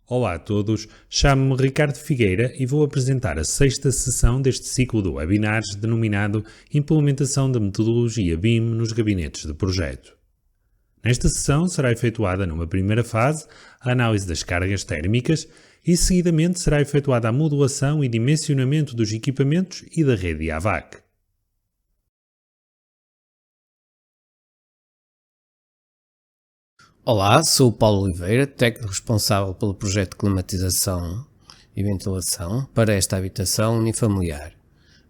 Olá a todos, chamo-me Ricardo Figueira e vou apresentar a sexta sessão deste ciclo de webinars denominado Implementação da metodologia BIM nos gabinetes de projeto. Nesta sessão será efetuada numa primeira fase a análise das cargas térmicas e seguidamente será efetuada a modulação e dimensionamento dos equipamentos e da rede AVAC. Olá, sou o Paulo Oliveira, técnico responsável pelo projeto de climatização e ventilação para esta habitação unifamiliar.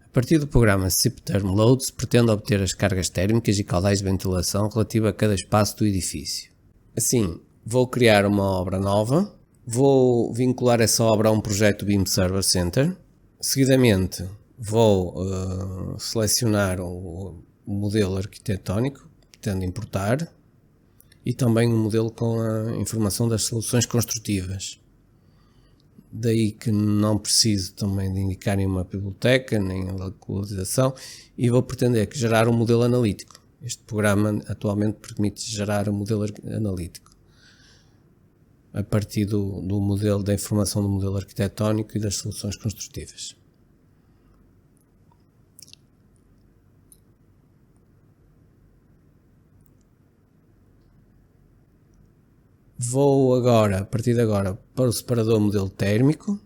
A partir do programa SIP Therm Loads, pretendo obter as cargas térmicas e caudais de ventilação relativa a cada espaço do edifício. Assim, vou criar uma obra nova, vou vincular essa obra a um projeto BIM Server Center. Seguidamente, vou selecionar o modelo arquitetónico que pretendo importar e também um modelo com a informação das soluções construtivas. Daí que não preciso também de indicar nenhuma biblioteca, nem a localização, e vou pretender que gerar um modelo analítico. Este programa atualmente permite gerar um modelo analítico a partir do modelo, da informação do modelo arquitetónico e das soluções construtivas. Vou agora, a partir de agora, para o separador modelo térmico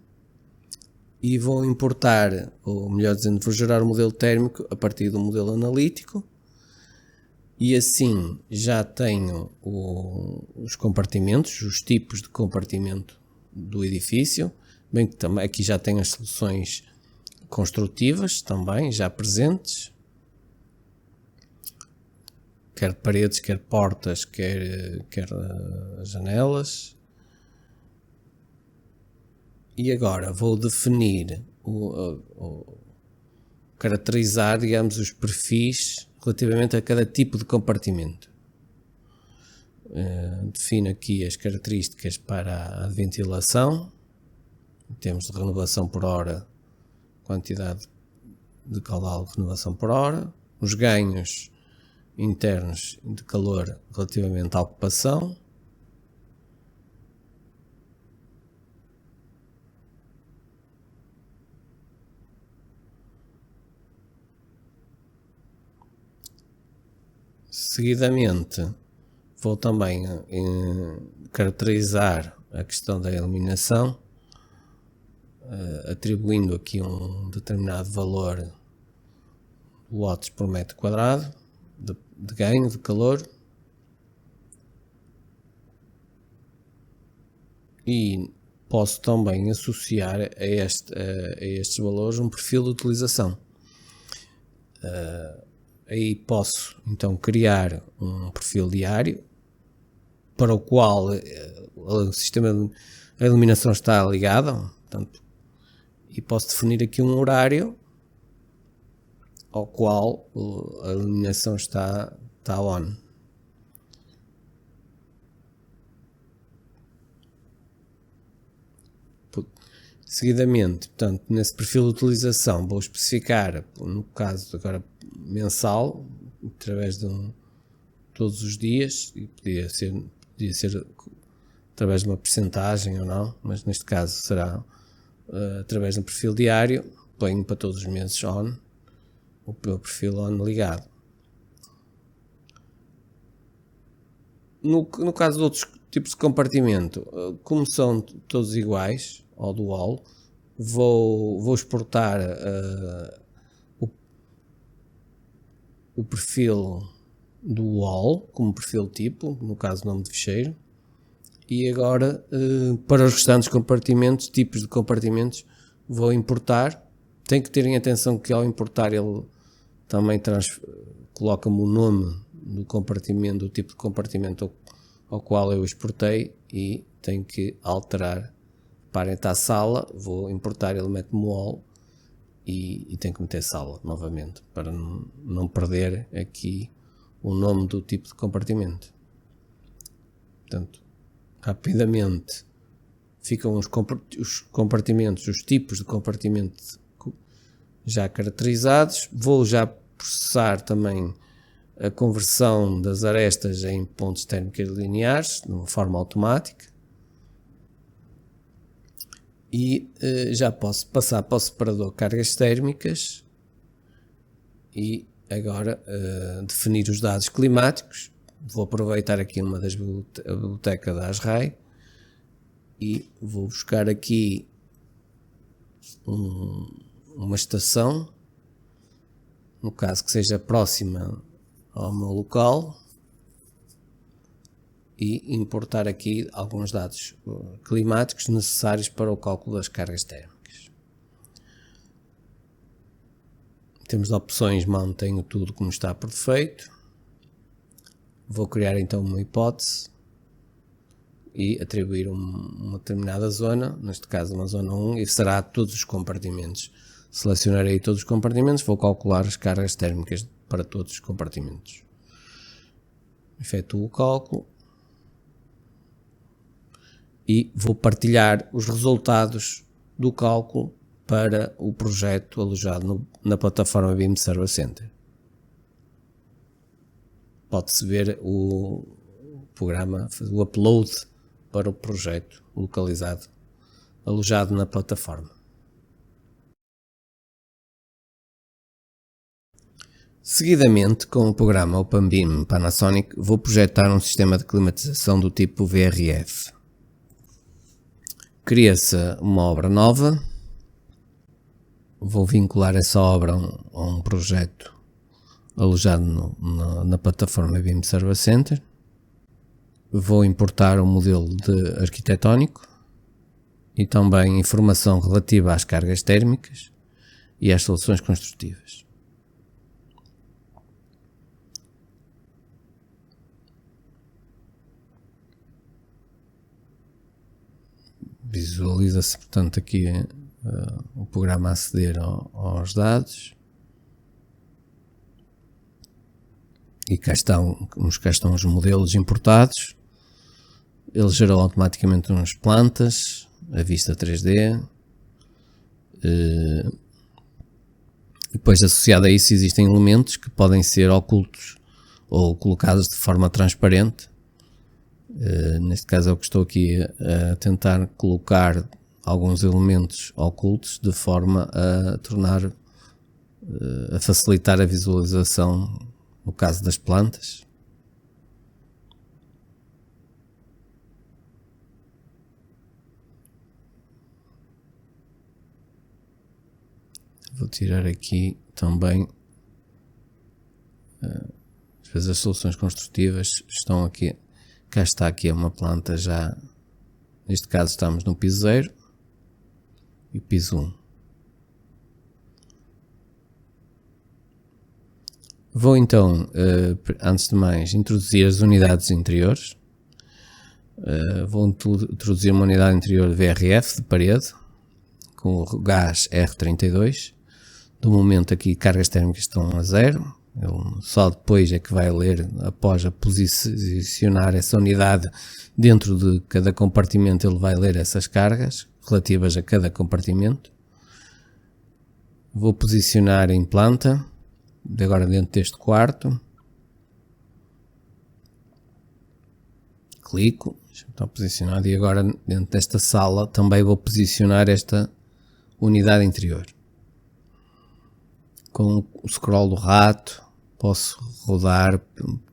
e vou importar, ou melhor dizendo, vou gerar o modelo térmico a partir do modelo analítico e assim já tenho os compartimentos, os tipos de compartimento do edifício, bem que também aqui já tenho as soluções construtivas também já presentes, quer paredes, quer portas, quer janelas. E agora vou definir, caracterizar, digamos, os perfis relativamente a cada tipo de compartimento. Defino aqui as características para a ventilação, em termos de renovação por hora, quantidade de caudal de renovação por hora, os ganhos internos de calor relativamente à ocupação, seguidamente vou também caracterizar a questão da iluminação, atribuindo aqui um determinado valor watts por metro quadrado de ganho de calor e posso também associar a estes valores um perfil de utilização. Aí posso então criar um perfil diário para o qual o sistema de iluminação está ligado, portanto, e posso definir aqui um horário ao qual a iluminação está on. Seguidamente, portanto, nesse perfil de utilização vou especificar, no caso agora mensal, através de todos os dias, e podia ser através de uma percentagem ou não, mas neste caso será através de um perfil diário, ponho para todos os meses on, o meu perfil on ligado. No caso de outros tipos de compartimento, como são todos iguais ao do wall, vou exportar o perfil do wall como perfil tipo, no caso nome de ficheiro, e agora para os restantes compartimentos, tipos de compartimentos, vou importar. Tem que terem atenção que ao importar ele também coloca-me o nome do compartimento, do tipo de compartimento ao qual eu exportei, e tenho que alterar. Para entrar a sala, vou importar, ele mete-me wall e tenho que meter sala novamente para não perder aqui o nome do tipo de compartimento. Portanto, rapidamente ficam os compartimentos, os tipos de compartimento já caracterizados. Vou já processar também a conversão das arestas em pontos térmicos lineares de uma forma automática. E já posso passar para o separador cargas térmicas e agora definir os dados climáticos. Vou aproveitar aqui uma das bibliotecas da ASRAE e vou buscar aqui uma estação, no caso que seja próxima ao meu local, e importar aqui alguns dados climáticos necessários para o cálculo das cargas térmicas. Temos opções, mantenho tudo como está por defeito. Vou criar então uma hipótese e atribuir uma determinada zona, neste caso uma zona 1, e será todos os compartimentos. Selecionarei todos os compartimentos, vou calcular as cargas térmicas para todos os compartimentos. Efetuo o cálculo e vou partilhar os resultados do cálculo para o projeto alojado na plataforma BIM Server Center. Pode-se ver o programa, o upload para o projeto alojado na plataforma. Seguidamente, com o programa OpenBIM Panasonic, vou projetar um sistema de climatização do tipo VRF. Cria-se uma obra nova, vou vincular essa obra a um projeto alojado na plataforma BIM Server Center, vou importar um modelo arquitetónico e também informação relativa às cargas térmicas e às soluções construtivas. Visualiza-se, portanto, aqui o programa a aceder aos dados. E cá estão os modelos importados. Ele gerou automaticamente umas plantas, a vista 3D. Depois, associado a isso, existem elementos que podem ser ocultos ou colocados de forma transparente. Neste caso é o que estou aqui a tentar colocar alguns elementos ocultos de forma a tornar, a facilitar a visualização no caso das plantas. Vou tirar aqui também, às vezes as soluções construtivas estão aqui. Cá está aqui uma planta já, neste caso estamos no piso 0 e piso 1. Vou então, antes de mais, introduzir as unidades interiores. Vou introduzir uma unidade interior VRF de parede, com o gás R32. Do momento aqui cargas térmicas estão a 0. Ele só depois é que vai ler, após a posicionar essa unidade dentro de cada compartimento, ele vai ler essas cargas relativas a cada compartimento. Vou posicionar em planta, agora dentro deste quarto. Clico, está posicionado, e agora dentro desta sala também vou posicionar esta unidade interior. Com o scroll do rato, posso rodar,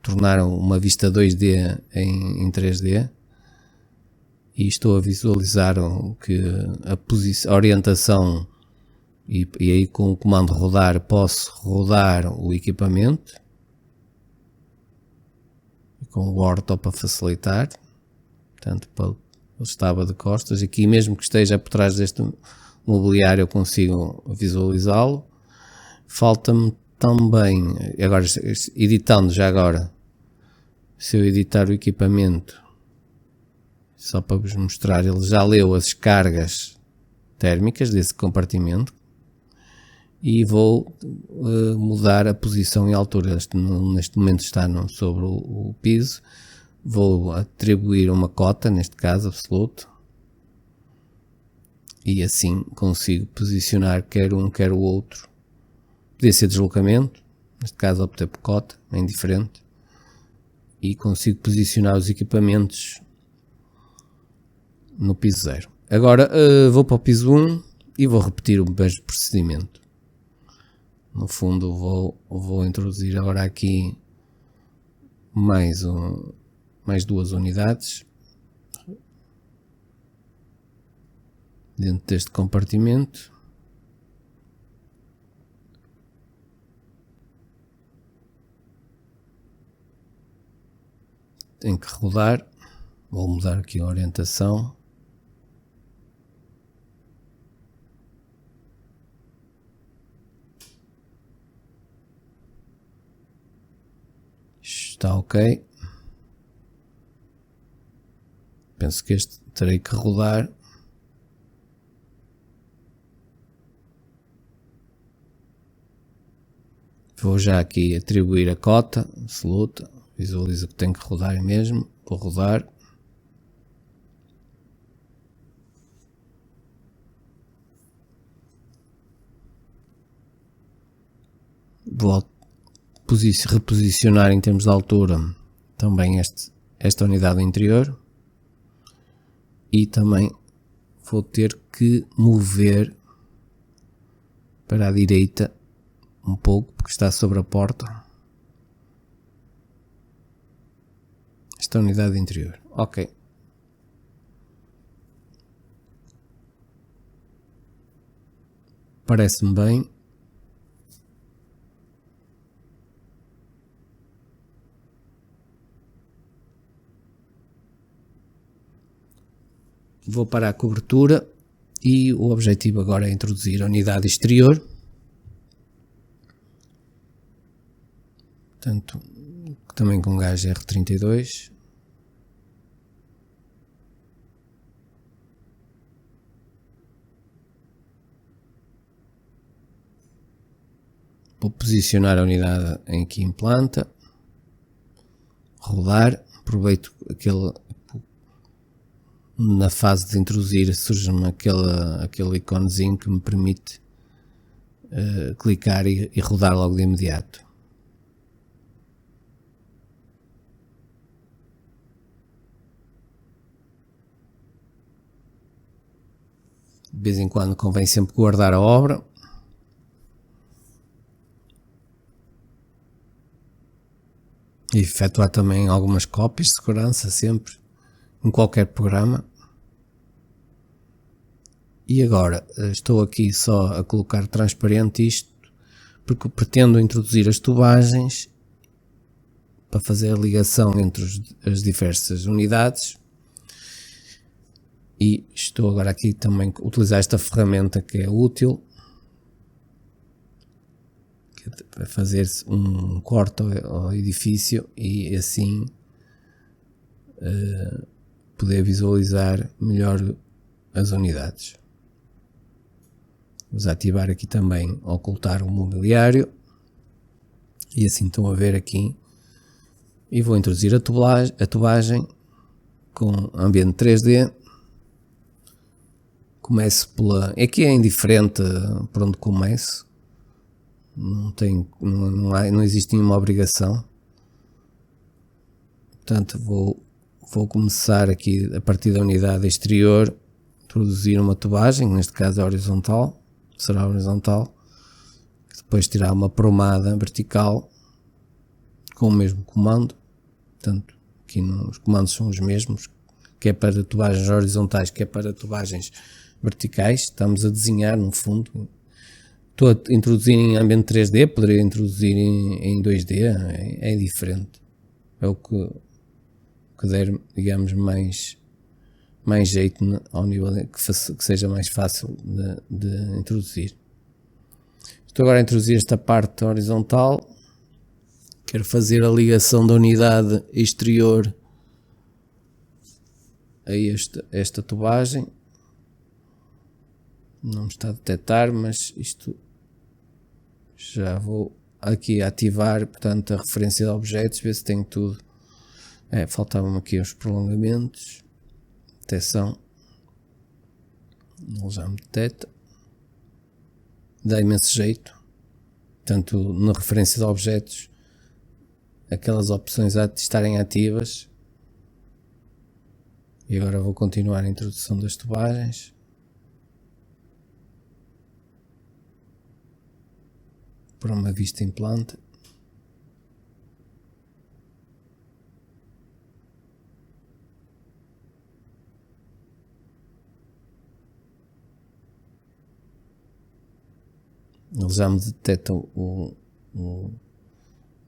tornar uma vista 2D em 3D, e estou a visualizar que a orientação, e aí com o comando rodar posso rodar o equipamento, com o orto para facilitar, portanto ele estava de costas, aqui mesmo que esteja por trás deste mobiliário eu consigo visualizá-lo. Falta-me também, agora editando já agora, se eu editar o equipamento, só para vos mostrar, ele já leu as cargas térmicas desse compartimento, e vou mudar a posição e altura. Neste momento está sobre o piso, vou atribuir uma cota, neste caso absoluto, e assim consigo posicionar quer um quer o outro. Podia ser deslocamento, neste caso optei por cota, é indiferente, e consigo posicionar os equipamentos no piso 0. Agora vou para o piso 1 e vou repetir o mesmo procedimento. No fundo vou introduzir agora aqui mais 2 unidades dentro deste compartimento. Tenho que rodar, vou mudar aqui a orientação. Está ok. Penso que este terei que rodar. Vou já aqui atribuir a cota absoluta. Visualizo que tenho que rodar mesmo. Vou rodar. Vou reposicionar em termos de altura também esta unidade interior. E também vou ter que mover para a direita um pouco, porque está sobre a porta, esta unidade interior. Ok. Parece-me bem. Vou para a cobertura e o objetivo agora é introduzir a unidade exterior. Portanto, também com gás R32. Vou posicionar a unidade aqui em planta. Rodar. Aproveito na fase de introduzir surge-me aquele iconezinho que me permite clicar e rodar logo de imediato. De vez em quando convém sempre guardar a obra. E efetuar também algumas cópias de segurança sempre, em qualquer programa. E agora estou aqui só a colocar transparente isto, porque pretendo introduzir as tubagens para fazer a ligação entre as diversas unidades. E estou agora aqui também a utilizar esta ferramenta que é útil, que é fazer um corte ao edifício e assim poder visualizar melhor as unidades. Vou ativar aqui também ocultar o mobiliário e assim estão a ver aqui, e vou introduzir a tubagem com ambiente 3D. Começo aqui é indiferente por onde começo, não existe nenhuma obrigação, portanto vou começar aqui a partir da unidade exterior, introduzir uma tubagem, neste caso é horizontal, será horizontal, depois tirar uma promada vertical com o mesmo comando. Portanto, aqui os comandos são os mesmos, que é para tubagens horizontais, que é para tubagens verticais. Estamos a desenhar no fundo. Estou a introduzir em ambiente 3D, poderia introduzir em 2D, é diferente. É o que der, digamos, mais jeito ao nível que seja mais fácil de introduzir. Estou agora a introduzir esta parte horizontal. Quero fazer a ligação da unidade exterior a esta tubagem. Não me está a detectar, mas isto já vou aqui ativar, portanto, a referência de objetos, ver se tenho tudo. Faltavam aqui os prolongamentos, detecção, ele já me detecta, dá imenso jeito. Portanto, na referência de objetos, aquelas opções a estarem ativas E agora vou continuar a introdução das tubagens. Para uma vista em planta. Ele já me detecta o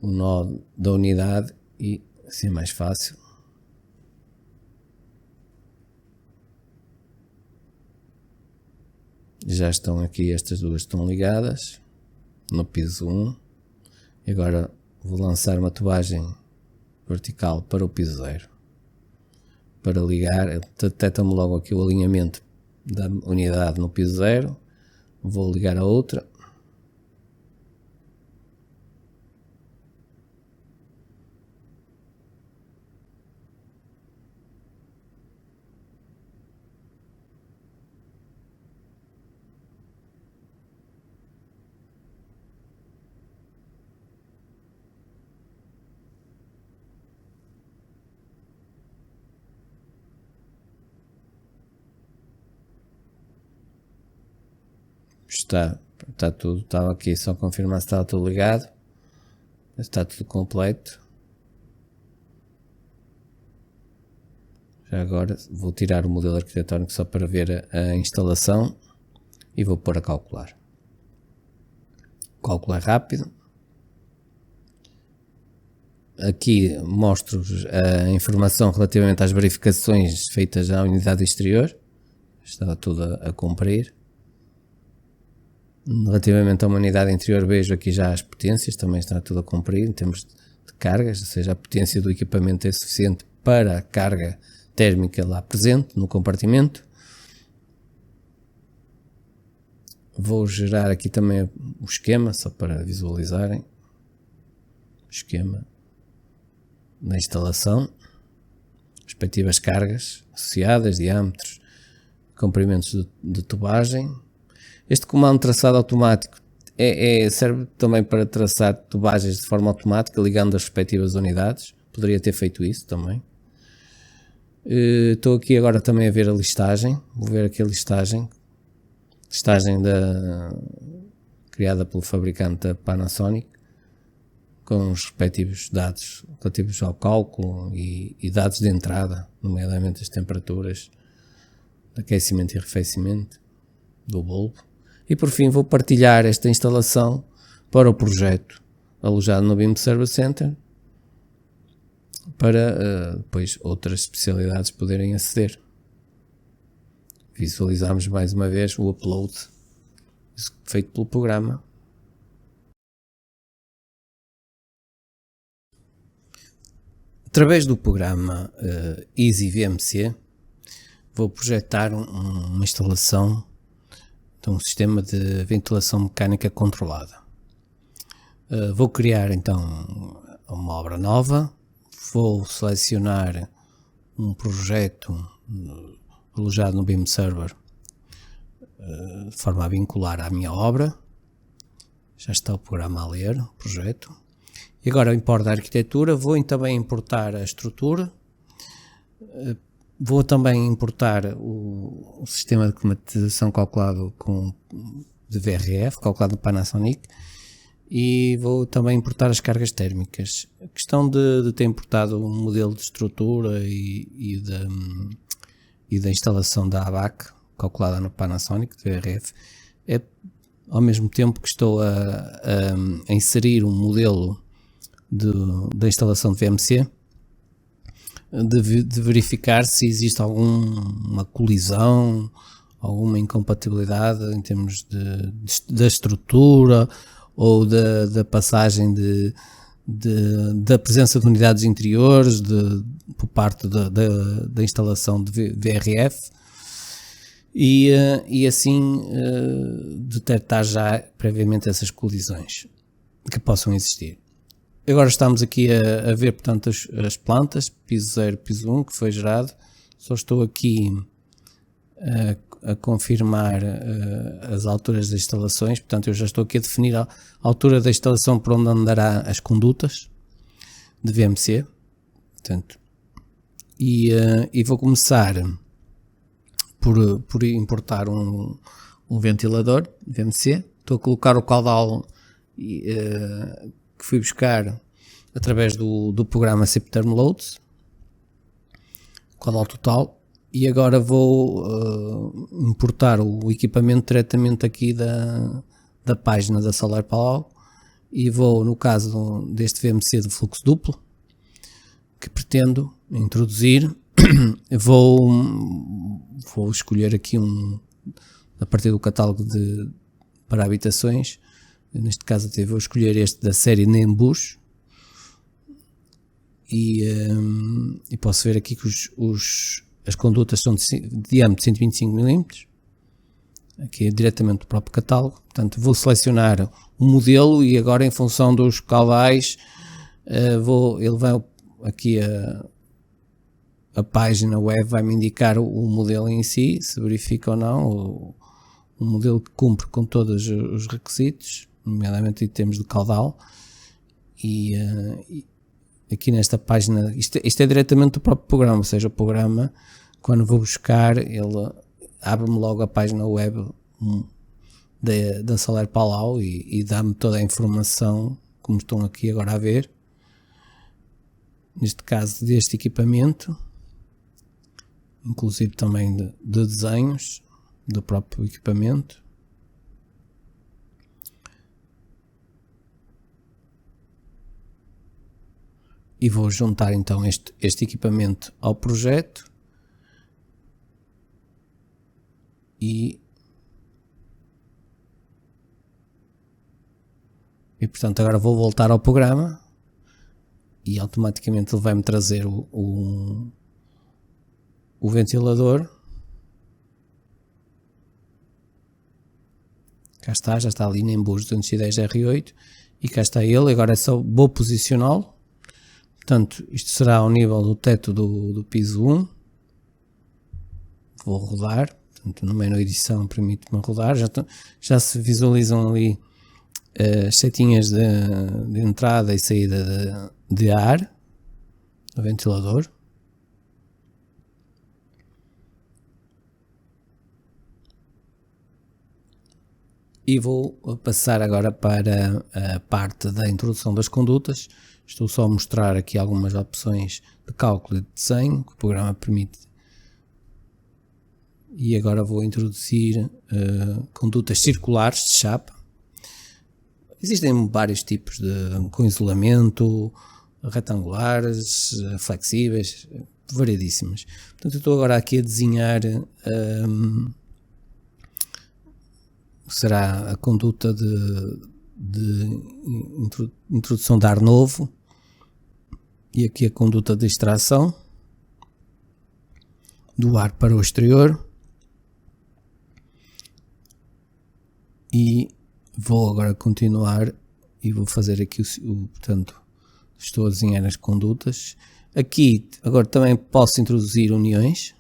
nó da unidade e assim é mais fácil. Já estão aqui, estas duas estão ligadas no piso 1. E agora vou lançar uma tubagem vertical para o piso 0. Para ligar, ele detecta-me logo aqui o alinhamento da unidade no piso 0. Vou ligar a outra. Está tudo, estava aqui só confirmar se estava tudo ligado. Está tudo completo. Já agora vou tirar o modelo arquitetónico só para ver a instalação e vou pôr a calcular. Calcular rápido. Aqui mostro-vos a informação relativamente às verificações feitas à unidade exterior. Estava tudo a cumprir. Relativamente à uma unidade interior, vejo aqui já as potências, também está tudo a cumprir em termos de cargas, ou seja, a potência do equipamento é suficiente para a carga térmica lá presente no compartimento. Vou gerar aqui também o esquema, só para visualizarem o esquema da instalação, respectivas cargas associadas, diâmetros, comprimentos de tubagem. Este comando traçado automático serve também para traçar tubagens de forma automática, ligando as respectivas unidades. Poderia ter feito isso também. Estou aqui agora também a ver a listagem. Vou ver aqui a listagem criada pelo fabricante da Panasonic, com os respectivos dados relativos ao cálculo e dados de entrada, nomeadamente as temperaturas de aquecimento e arrefecimento do bulbo. E por fim vou partilhar esta instalação para o projeto alojado no BIM Service Center, para depois outras especialidades poderem aceder. Visualizamos mais uma vez o upload feito pelo programa. Através do programa EasyVMC vou projetar uma instalação de um sistema de ventilação mecânica controlada. Vou criar então uma obra nova, vou selecionar um projeto alojado no BIM Server de forma a vincular à minha obra. Já está o programa a ler o projeto. E agora importo a arquitetura, vou também importar a estrutura, vou também importar o sistema de climatização calculado de VRF, calculado no Panasonic, e vou também importar as cargas térmicas. A questão de ter importado um modelo de estrutura e da instalação da ABAC, calculada no Panasonic, de VRF, é ao mesmo tempo que estou a inserir um modelo da instalação de VMC, de verificar se existe alguma colisão, alguma incompatibilidade em termos da estrutura ou da passagem da presença de unidades interiores por parte da instalação de VRF, e assim detectar já previamente essas colisões que possam existir. Agora estamos aqui a ver, portanto, as plantas, piso 0, piso 1, que foi gerado. Só estou aqui a confirmar as alturas das instalações. Portanto, eu já estou aqui a definir a altura da instalação por onde andará as condutas de VMC. Portanto, e vou começar por importar um ventilador VMC. Estou a colocar o caudal que fui buscar através do programa SIP-Term Loads, caudal total, e agora vou importar o equipamento diretamente aqui da página da Solar Palau, e vou, no caso deste VMC de fluxo duplo que pretendo introduzir, vou escolher aqui a partir do catálogo para habitações. Neste caso até vou escolher este da série Nimbus, e posso ver aqui que as condutas são de diâmetro de 125 mm, aqui é diretamente do próprio catálogo. Portanto, vou selecionar o modelo, e agora, em função dos caudais, ele vai aqui a página web vai-me indicar o modelo em si, se verifica ou não o modelo que cumpre com todos os requisitos, nomeadamente em termos de caudal. E aqui nesta página, isto é diretamente do próprio programa, ou seja, o programa, quando vou buscar, ele abre-me logo a página web da Solar Palau e dá-me toda a informação, como estão aqui agora a ver, neste caso deste equipamento, inclusive também de desenhos do próprio equipamento. E vou juntar então este equipamento ao projeto, e portanto agora vou voltar ao programa, e automaticamente ele vai-me trazer o ventilador. Cá está, já está ali Nimbus 210R8, e cá está ele. Agora é só vou posicioná-lo. Portanto, isto será ao nível do teto do piso 1. Vou rodar. Portanto, no menu edição permite-me rodar. Já se visualizam ali as setinhas de entrada e saída de ar do ventilador. E vou passar agora para a parte da introdução das condutas. Estou só a mostrar aqui algumas opções de cálculo e de desenho que o programa permite. E agora vou introduzir condutas circulares de chapa. Existem vários tipos com isolamento, retangulares, flexíveis, variedíssimas. Portanto, eu estou agora aqui a desenhar será a conduta de introdução de ar novo, e aqui a conduta de extração do ar para o exterior. E vou agora continuar e vou fazer aqui portanto, estou a desenhar as condutas. Aqui agora também posso introduzir uniões.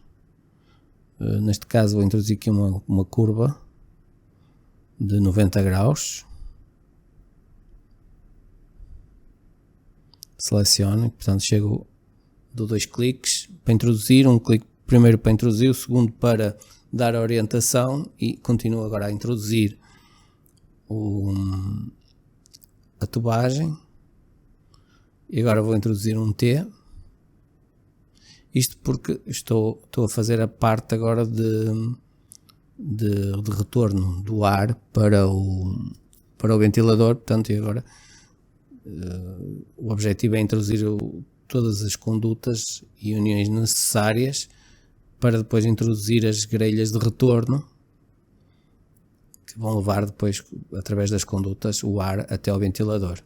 Neste caso vou introduzir aqui uma curva de 90 graus. Seleciono, portanto chego, dou 2 cliques para introduzir, um clique primeiro para introduzir, o segundo para dar a orientação, e continuo agora a introduzir a tubagem. E agora vou introduzir um T, isto porque estou a fazer a parte agora de retorno do ar para o ventilador. Portanto, e agora o objetivo é introduzir todas as condutas e uniões necessárias para depois introduzir as grelhas de retorno que vão levar depois, através das condutas, o ar até ao ventilador.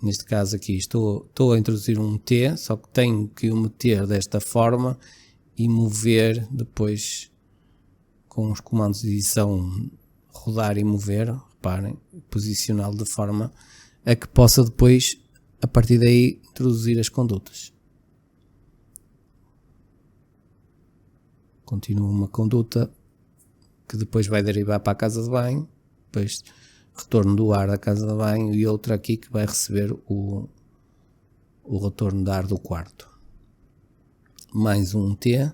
Neste caso aqui estou a introduzir um T, só que tenho que o meter desta forma e mover depois com os comandos de edição, rodar e mover, reparem, posicioná-lo de forma a que possa depois, a partir daí, introduzir as condutas. Continua uma conduta que depois vai derivar para a casa de banho, depois retorno do ar da casa de banho, e outra aqui que vai receber o retorno de ar do quarto. mais um T,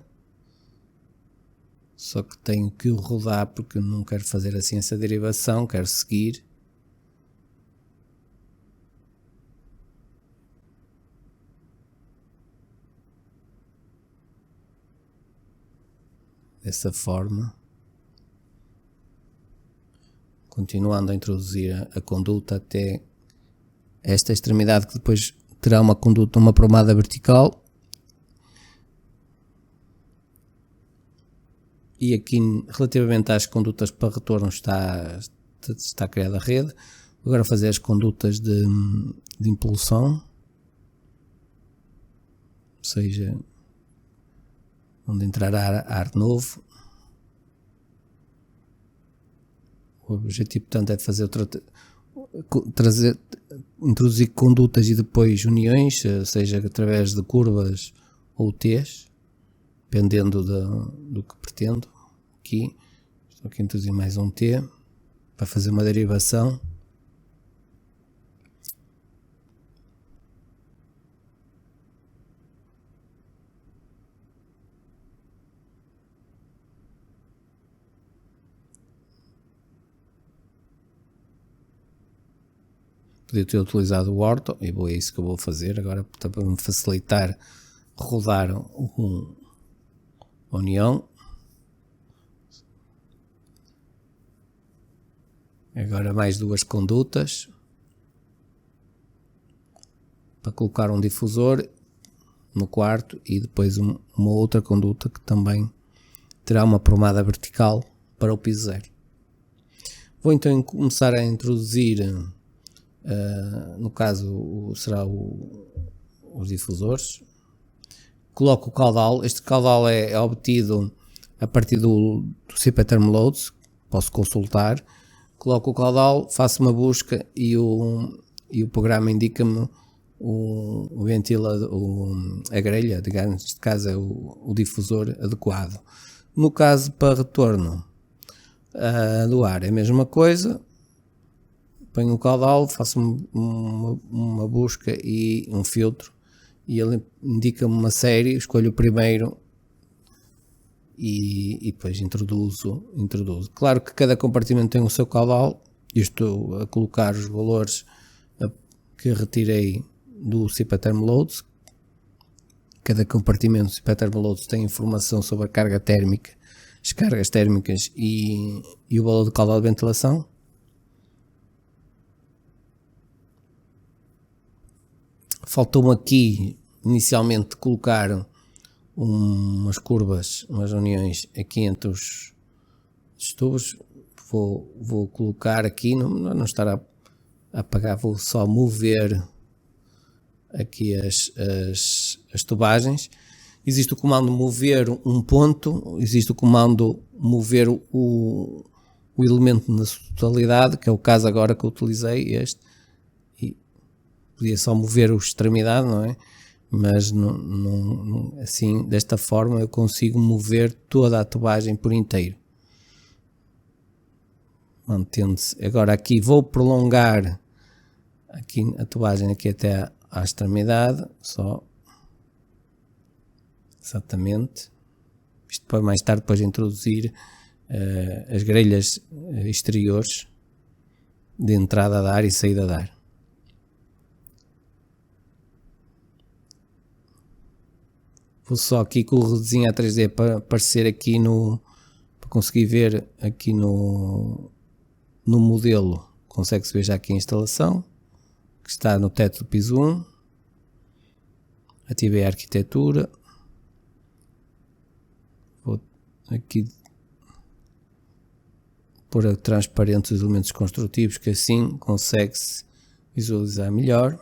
só que tenho que o rodar porque não quero fazer assim essa derivação, quero seguir. Dessa forma, continuando a introduzir a conduta até esta extremidade, que depois terá uma conduta, uma promada vertical. E aqui, relativamente às condutas para retorno, está criada a rede. Agora fazer as condutas de impulsão, ou seja, onde entrará ar novo. O objetivo, portanto, é de fazer introduzir condutas e depois uniões, seja através de curvas ou T's, dependendo do que pretendo. Aqui estou aqui a introduzir mais um T para fazer uma derivação. Podia ter utilizado o orto, e é isso que eu vou fazer agora para me facilitar rodar uma união. Agora mais duas condutas para colocar um difusor no quarto e depois uma outra conduta que também terá uma promada vertical para o piso zero. Vou então começar a introduzir, no caso será os difusores. Coloco o caudal. Este caudal é obtido a partir do CP-Term Loads, posso consultar. Coloco o caudal, faço uma busca e o programa indica-me a grelha, digamos, neste caso é o difusor adequado. No caso para retorno do ar é a mesma coisa, ponho o caudal, faço uma busca e um filtro e ele indica-me uma série, escolho o primeiro e depois introduzo. Claro que cada compartimento tem o seu caudal. Eu estou a colocar os valores que retirei do CP-Term Loads. Cada compartimento do CP-Term Loads tem informação sobre a carga térmica, as cargas térmicas e o valor de caudal de ventilação. Faltou-me aqui inicialmente colocar umas curvas, umas uniões aqui entre os tubos. Vou colocar aqui, não estar a apagar, vou só mover aqui as tubagens. Existe o comando mover um ponto, existe o comando mover o elemento na sua totalidade, que é o caso agora que eu utilizei este, e podia só mover a extremidade, não é? Mas não, assim, desta forma eu consigo mover toda a tubagem por inteiro, mantendo-se. Agora aqui vou prolongar aqui a tubagem aqui até à extremidade, só exatamente isto para mais tarde depois introduzir as grelhas exteriores de entrada de ar e saída de ar. Vou só aqui com o redesenho A3D para aparecer aqui para conseguir ver aqui no modelo. Consegue-se ver já aqui a instalação que está no teto do piso 1. Ativei a arquitetura. Vou aqui pôr a transparente os elementos construtivos, que assim consegue-se visualizar melhor.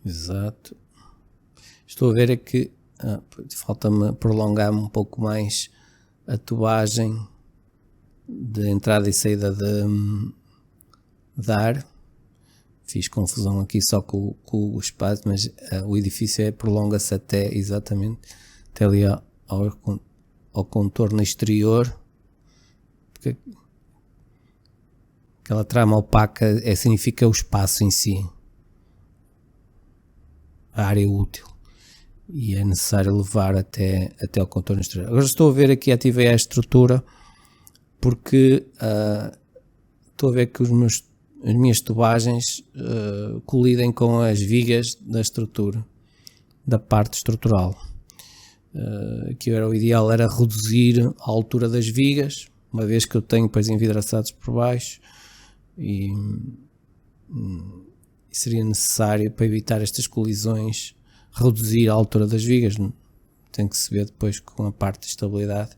Exato. Estou a ver é que falta-me prolongar um pouco mais a tubagem de entrada e saída de ar. Fiz confusão aqui só com o espaço, mas o edifício prolonga-se até exatamente até ali ao contorno exterior aquela trama opaca significa o espaço em si, a área útil, e é necessário levar até ao contorno exterior. Agora estou a ver aqui, ativei a estrutura, porque estou a ver que as minhas tubagens colidem com as vigas da estrutura, da parte estrutural. Aqui o ideal era reduzir a altura das vigas, uma vez que eu tenho depois envidraçados por baixo, e seria necessário, para evitar estas colisões, reduzir a altura das vigas. Tem que se ver depois com a parte de estabilidade.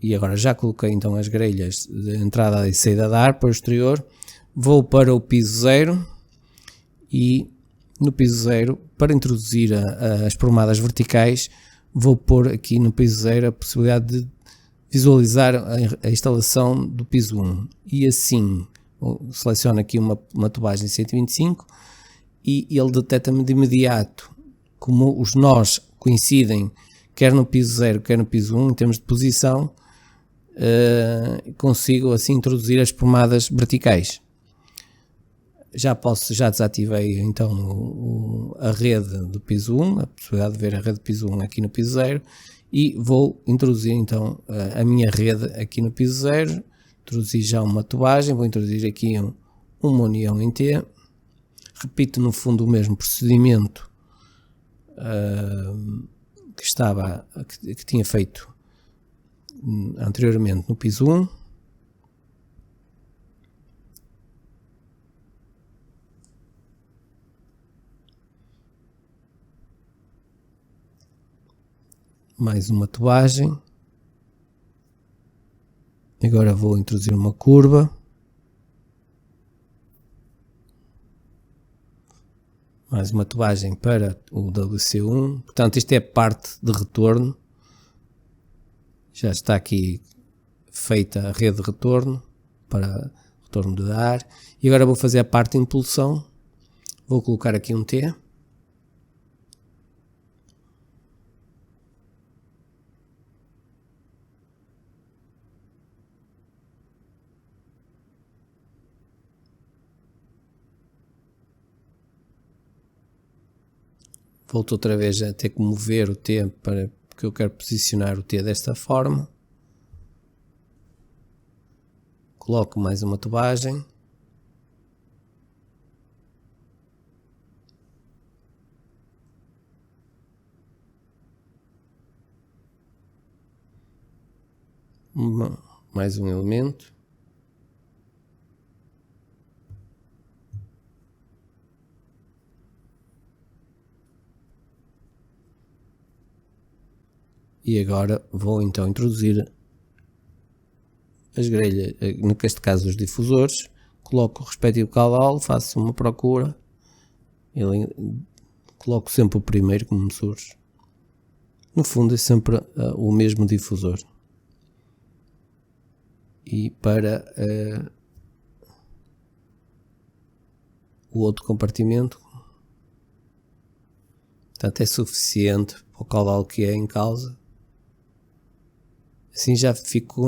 E agora já coloquei então as grelhas de entrada e saída de ar para o exterior. Vou para o piso 0, e no piso 0, para introduzir as prumadas verticais, vou pôr aqui no piso 0 a possibilidade de visualizar a instalação do piso 1, e assim seleciono aqui uma tubagem 125, e ele detecta-me de imediato, como os nós coincidem quer no piso 0 quer no piso 1 em termos de posição, consigo assim introduzir as prumadas verticais. Já desativei então a rede do piso 1, a possibilidade de ver a rede do piso 1 aqui no piso 0, e vou introduzir então a minha rede aqui no piso 0. Introduzi já uma tubagem, vou introduzir aqui uma união em T. Repito no fundo o mesmo procedimento que tinha feito anteriormente no piso 1. Mais uma tubagem. Agora vou introduzir uma curva. Mais uma tubagem para o WC1. Portanto, isto é a parte de retorno. Já está aqui feita a rede de retorno para retorno de ar. E agora vou fazer a parte de impulsão. Vou colocar aqui um T. Volto outra vez a ter que mover o T, porque eu quero posicionar o T desta forma. Coloco mais uma tubagem. Mais um elemento. E agora vou então introduzir as grelhas, neste caso os difusores, coloco o respectivo caudal, faço uma procura, coloco sempre o primeiro como me surge. No fundo é sempre o mesmo difusor. E para o outro compartimento, portanto é suficiente para o caudal que é em causa. Assim já fico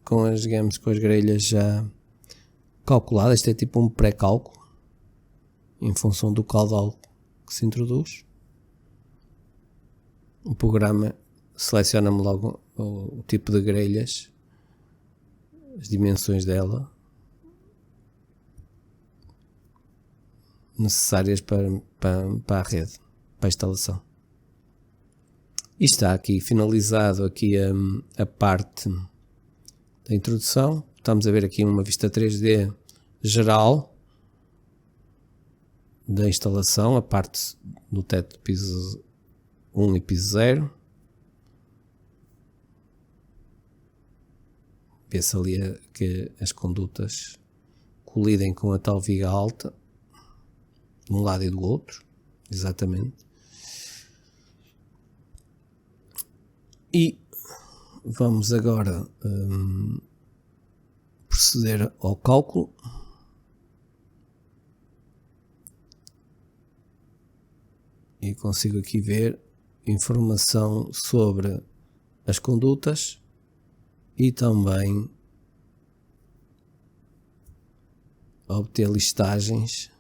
com as grelhas já calculadas. Isto é tipo um pré-cálculo em função do caudal que se introduz. O programa seleciona-me logo o tipo de grelhas, as dimensões dela necessárias para a rede, para a instalação. E está aqui finalizado aqui a parte da introdução. Estamos a ver aqui uma vista 3D geral da instalação, a parte do teto de piso 1 e piso 0. Vê-se ali que as condutas colidem com a tal viga alta, de um lado e do outro, exatamente. E vamos agora proceder ao cálculo. E consigo aqui ver informação sobre as condutas e também obter listagens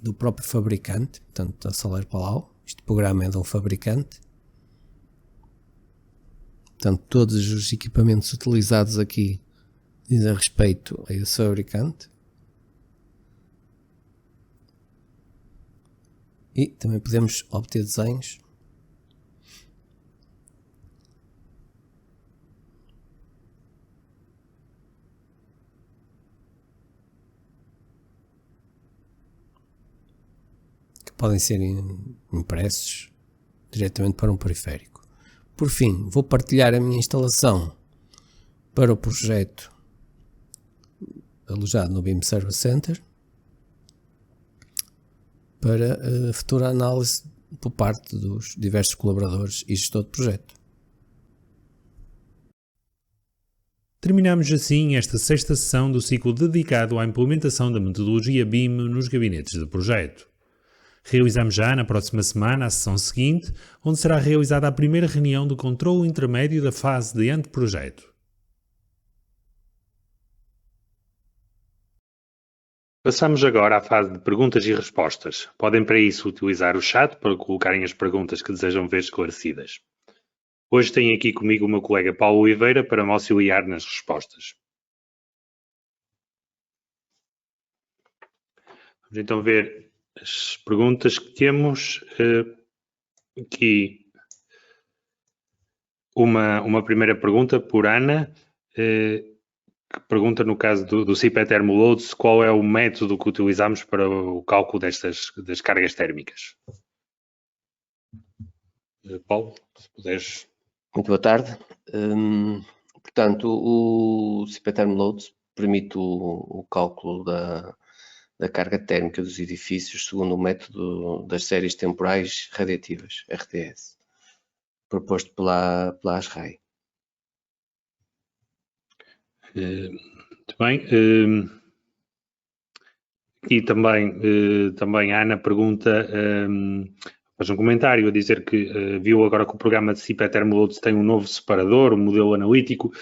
do próprio fabricante, portanto a SolarPalau, este programa é de um fabricante, portanto todos os equipamentos utilizados aqui dizem respeito a esse fabricante. E também podemos obter desenhos que podem ser impressos diretamente para um periférico. Por fim, vou partilhar a minha instalação para o projeto alojado no BIM Service Center para futura análise por parte dos diversos colaboradores e gestor de projeto. Terminamos assim esta sexta sessão do ciclo dedicado à implementação da metodologia BIM nos gabinetes de projeto. Realizamos já na próxima semana a sessão seguinte, onde será realizada a primeira reunião do controle intermédio da fase de anteprojeto. Passamos agora à fase de perguntas e respostas. Podem para isso utilizar o chat para colocarem as perguntas que desejam ver esclarecidas. Hoje tenho aqui comigo o meu colega Paulo Oliveira para me auxiliar nas respostas. Vamos então ver as perguntas que temos. Aqui uma primeira pergunta por Ana, que pergunta no caso do CIPE Thermoloads, qual é o método que utilizamos para o cálculo das cargas térmicas? Paulo, se puderes. Muito boa tarde. Portanto, o CIPE Thermoloads permite o cálculo da carga térmica dos edifícios segundo o método das séries temporais radiativas, RTS, proposto pela ASRAE. Muito bem. E também a Ana pergunta, faz um comentário a dizer que viu agora que o programa de CIPE Thermoloads tem um novo separador, um modelo analítico,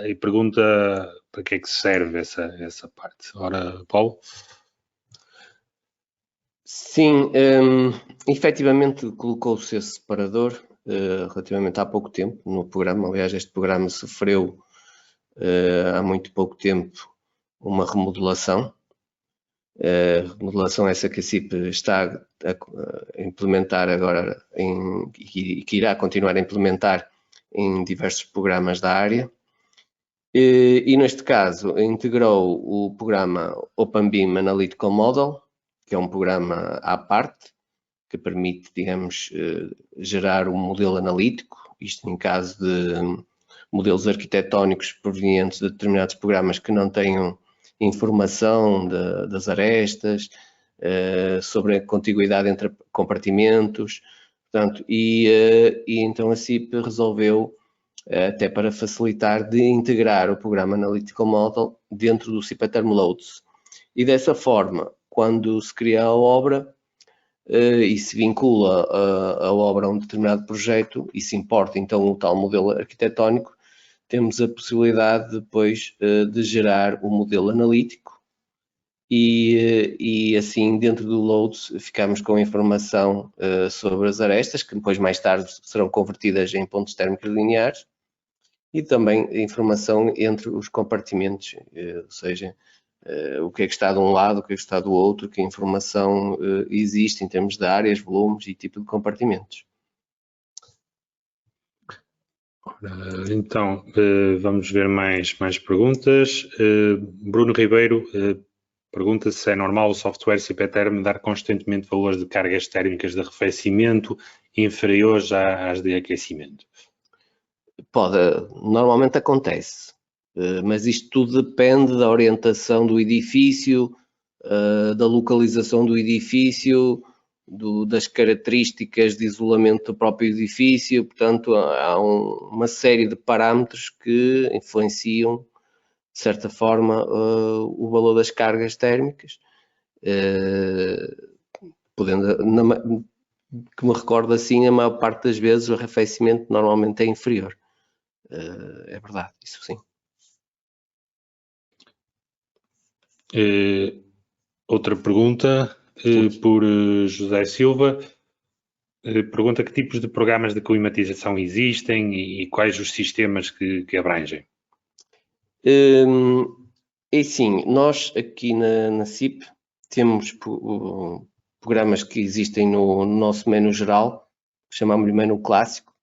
e pergunta para que é que serve essa parte. Ora, Paulo? Sim, efetivamente colocou-se esse separador relativamente há pouco tempo no programa. Aliás, este programa sofreu há muito pouco tempo uma remodelação. Remodelação essa que a CIP está a implementar agora e que irá continuar a implementar em diversos programas da área. E neste caso integrou o programa OpenBIM Analytical Model, que é um programa à parte, que permite, digamos, gerar um modelo analítico, isto em caso de modelos arquitetónicos provenientes de determinados programas que não tenham informação das arestas, sobre a contiguidade entre compartimentos, portanto, e então a CIP resolveu, até para facilitar, de integrar o programa Analytical Model dentro do CIPE Thermoloads. E dessa forma, quando se cria a obra e se vincula a obra a um determinado projeto e se importa então o tal modelo arquitetónico, temos a possibilidade depois de gerar o modelo analítico e assim dentro do Loads ficamos com informação sobre as arestas, que depois mais tarde serão convertidas em pontos térmicos lineares, e também informação entre os compartimentos, ou seja, o que é que está de um lado, o que é que está do outro, que informação existe em termos de áreas, volumes e tipo de compartimentos. Então, vamos ver mais perguntas. Bruno Ribeiro pergunta se é normal o software CIPE-Therm dar constantemente valores de cargas térmicas de arrefecimento inferiores às de aquecimento. Normalmente acontece, mas isto tudo depende da orientação do edifício, da localização do edifício, das características de isolamento do próprio edifício. Portanto, há uma série de parâmetros que influenciam, de certa forma, o valor das cargas térmicas, que me recordo assim, a maior parte das vezes o arrefecimento normalmente é inferior. É verdade, isso sim. Outra pergunta por José Silva. Pergunta que tipos de programas de climatização existem e quais os sistemas que abrangem. E sim, nós aqui na CIP temos programas que existem no nosso menu geral, chamamos-lhe menu clássico,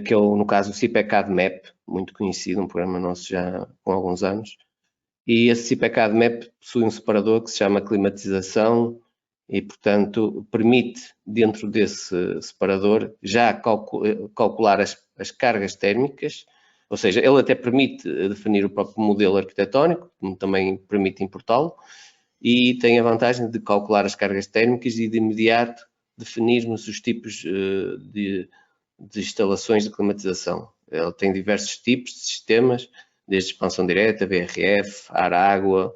que é, no caso, o CIP ECAD Map, muito conhecido, um programa nosso já com alguns anos. E esse CIP ECAD Map possui um separador que se chama climatização e, portanto, permite, dentro desse separador, já calcular as cargas térmicas, ou seja, ele até permite definir o próprio modelo arquitetónico, como também permite importá-lo, e tem a vantagem de calcular as cargas térmicas e de imediato definirmos os tipos de instalações de climatização. Ele tem diversos tipos de sistemas, desde expansão direta, VRF, ar-água,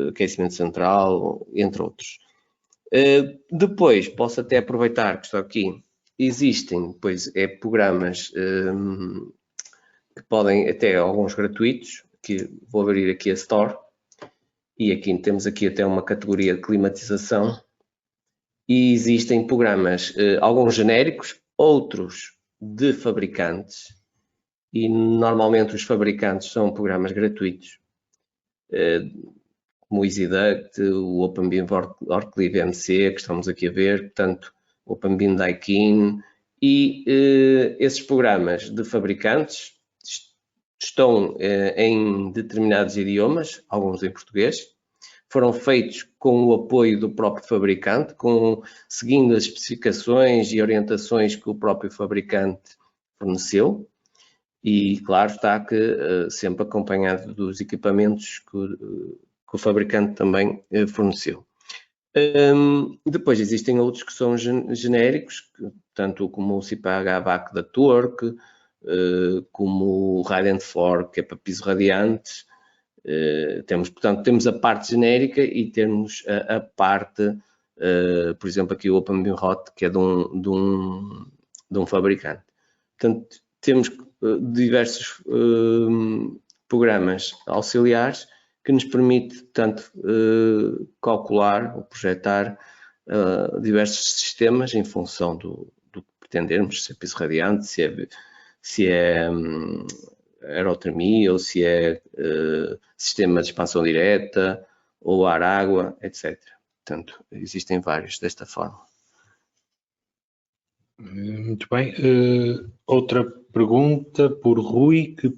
aquecimento central, entre outros. Depois, posso até aproveitar que estou aqui, existem depois programas que podem, até alguns gratuitos, que vou abrir aqui a Store, e aqui temos aqui até uma categoria de climatização, e existem programas, alguns genéricos, outros de fabricantes, e normalmente os fabricantes são programas gratuitos, como o EasyDuct, o OpenBeam Orclive MC, que estamos aqui a ver, portanto, o OpenBeam Daikin, e esses programas de fabricantes estão em determinados idiomas, alguns em português, foram feitos com o apoio do próprio fabricante, seguindo as especificações e orientações que o próprio fabricante forneceu, e claro está que sempre acompanhado dos equipamentos que o fabricante também forneceu. Depois existem outros que são genéricos, tanto como o CIP-HVAC da Torque, como o Radiant 4, que é para piso radiante. Portanto, temos a parte genérica e temos a parte, por exemplo, aqui o OpenBeam Hot, que é de um fabricante. Portanto, temos diversos programas auxiliares que nos permite, tanto calcular ou projetar diversos sistemas em função do que pretendermos, se é piso radiante, se é aerotermia, ou se é sistema de expansão direta, ou ar-água, etc. Portanto, existem vários desta forma. Muito bem. Outra pergunta por Rui, que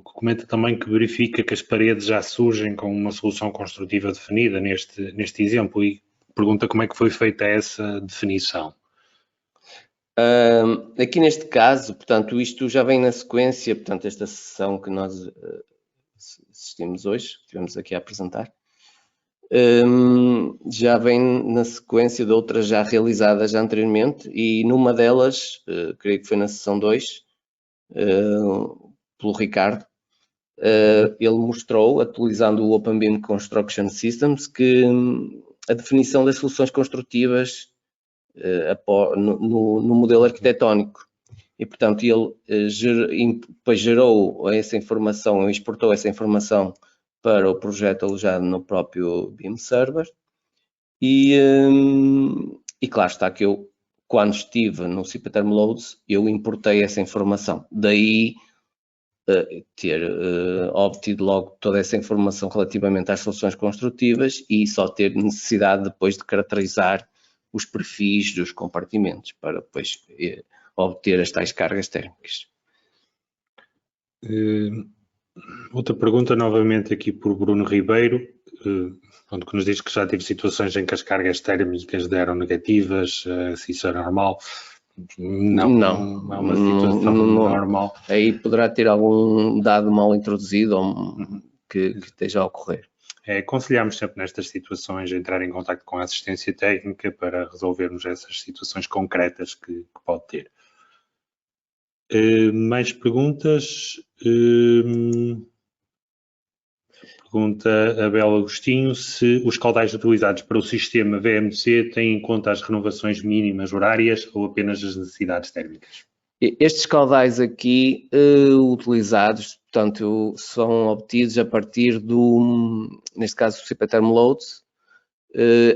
comenta também que verifica que as paredes já surgem com uma solução construtiva definida neste exemplo e pergunta como é que foi feita essa definição. Aqui neste caso, portanto, isto já vem na sequência, portanto, esta sessão que nós assistimos hoje, que tivemos aqui a apresentar, já vem na sequência de outras já realizadas anteriormente, e numa delas, creio que foi na sessão 2, pelo Ricardo, ele mostrou, atualizando o OpenBeam Construction Systems, que a definição das soluções construtivas no modelo arquitetónico. E, portanto, ele depois gerou essa informação, exportou essa informação para o projeto alojado no próprio Beam Server. E claro está que eu, quando estive no CIP Loads, eu importei essa informação. Daí ter obtido logo toda essa informação relativamente às soluções construtivas e só ter necessidade depois de caracterizar os perfis dos compartimentos para depois obter as tais cargas térmicas. Outra pergunta novamente aqui por Bruno Ribeiro, que nos diz que já teve situações em que as cargas térmicas deram negativas, se isso é normal. Não é uma situação normal. Aí poderá ter algum dado mal introduzido ou que esteja a ocorrer. Aconselhamos sempre nestas situações a entrar em contato com a assistência técnica para resolvermos essas situações concretas que pode ter. Mais perguntas? Pergunta Abel Agostinho se os caudais utilizados para o sistema VMC têm em conta as renovações mínimas horárias ou apenas as necessidades térmicas. Estes caudais aqui utilizados, portanto, são obtidos a partir neste caso, o CP Term Loads,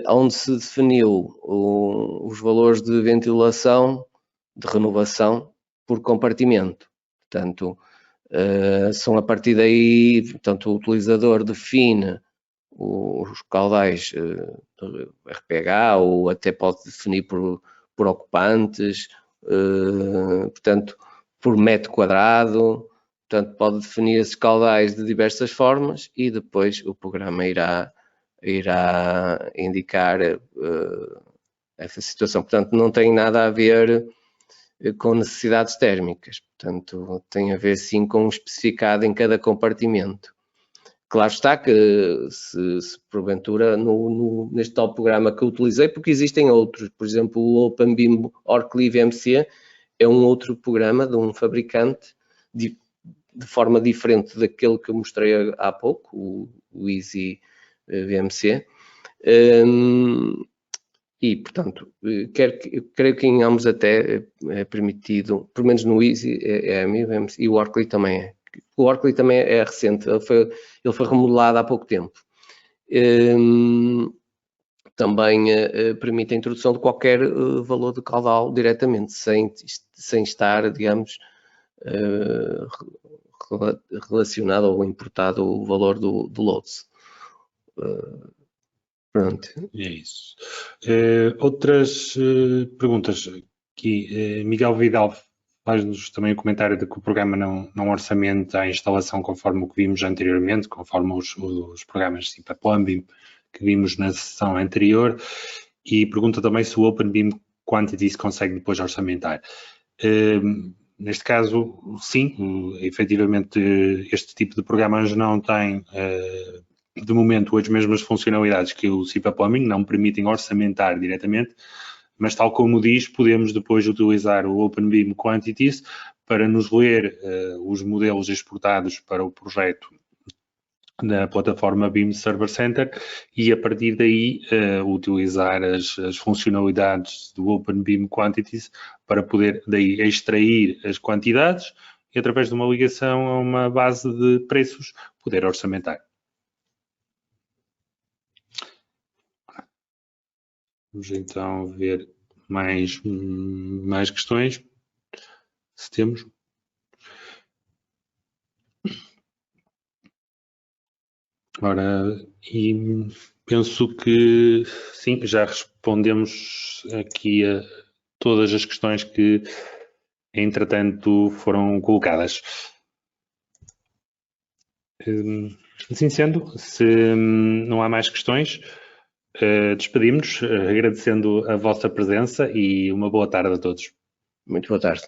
onde se definiu os valores de ventilação, de renovação por compartimento. Portanto, são a partir daí, portanto, o utilizador define os caudais RPH ou até pode definir por ocupantes, portanto, por metro quadrado, portanto, pode definir esses caudais de diversas formas e depois o programa irá indicar essa situação. Portanto, não tem nada a ver com necessidades térmicas, portanto, tem a ver sim com o especificado em cada compartimento. Claro está que se porventura neste tal programa que eu utilizei, porque existem outros, por exemplo, o OpenBIM Orcli VMC é um outro programa de um fabricante de forma diferente daquele que eu mostrei há pouco, o Easy VMC. E, portanto, creio que em ambos até é permitido, pelo menos no Easy é a mim, e o Orcli também é. O Orcli também é recente, ele foi remodelado há pouco tempo. Também permite a introdução de qualquer valor de caudal diretamente, sem estar, digamos, relacionado ou importado o valor do loads. Pronto. É isso. Outras perguntas aqui. Miguel Vidal faz-nos também o comentário de que o programa não orçamenta a instalação conforme o que vimos anteriormente, conforme os programas tipo a Plumbing que vimos na sessão anterior, e pergunta também se o OpenBIM Quantities consegue depois orçamentar. Neste caso, sim, efetivamente este tipo de programas não tem de momento as mesmas funcionalidades que o CIPA Plumbing, não permitem orçamentar diretamente, mas tal como diz, podemos depois utilizar o OpenBIM Quantities para nos ler os modelos exportados para o projeto na plataforma BIM Server Center e a partir daí utilizar as funcionalidades do OpenBIM Quantities para poder daí extrair as quantidades e através de uma ligação a uma base de preços poder orçamentar. Vamos então ver mais questões, se temos. Ora, e penso que sim, já respondemos aqui a todas as questões que, entretanto, foram colocadas. Assim sendo, se não há mais questões, despedimos-nos, agradecendo a vossa presença e uma boa tarde a todos. Muito boa tarde.